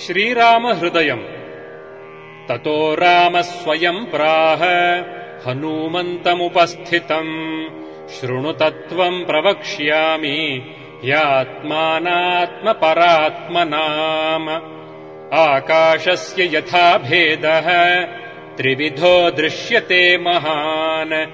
श्रीरामहृदयम्। ततो रामः स्वयम् प्राह हनूमन्तमुपस्थितम्, शृणु तत्त्वम् प्रवक्ष्यामि ह्यात्मानात्मपरात्मनाम्। आकाशस्य यथा भेदः त्रिविधो दृश्यते महान्,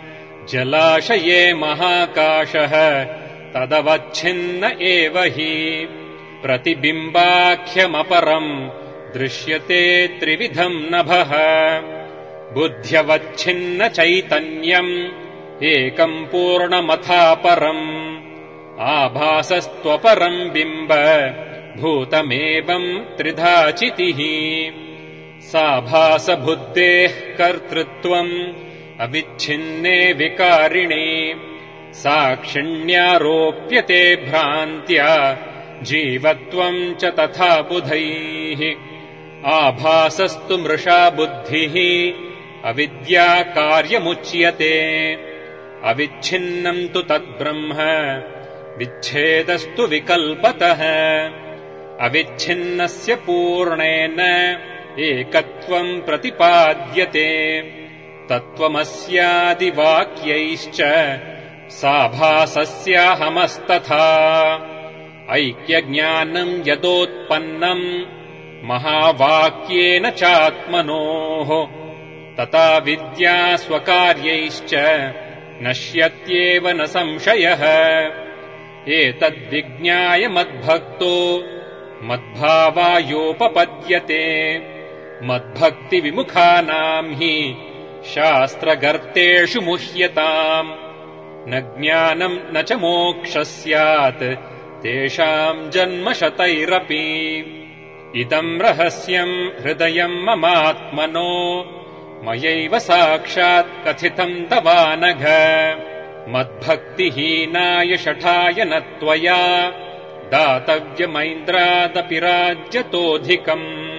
जलाशये महाकाशः तदवच्छिन्न एव हि। प्रतिबिम्बाख्यमपरम् दृश्यते त्रिविधम् नभः, बुद्ध्यवच्छिन्न चैतन्यम् एकम् पूर्णमथापरम्। आभासस्त्वपरम् बिम्ब भूतमेवम् त्रिधा चितिः। साभासबुद्धेः कर्तृत्वम् अविच्छिन्ने विकारिणे, साक्षिण्यारोप्यते भ्रान्त्या जीवत्वम् च तथा बुधैः। आभासस्तु मृषा बुद्धिः अविद्या कार्यमुच्यते, अविच्छिन्नम् तु तद्ब्रह्म विच्छेदस्तु विकल्पतः। अविच्छिन्नस्य पूर्णेन एकत्वम् प्रतिपाद्यते, तत्त्वमस्यादिवाक्यैश्च साभासस्याहमस्तथा। ऐक्यज्ञानम् यदोत्पन्नम् महावाक्येन चात्मनोः, तथा विद्या स्वकार्यैश्च नश्यत्येव न संशयः। एतद्विज्ञाय मद्भक्तो मद्भावायोपपद्यते, मद्भक्तिविमुखानाम् हि शास्त्रगर्तेषु मुह्यताम्। न ज्ञानम् न च मोक्षः स्यात् तेषाम् जन्म शतैरपि। इदम् रहस्यम् हृदयम् ममात्मनो, मयैव साक्षात् कथितम् तवानघ। मद्भक्तिहीनाय शठाय न त्वया दातव्यमैन्द्रादपि राज्यतोऽधिकम्।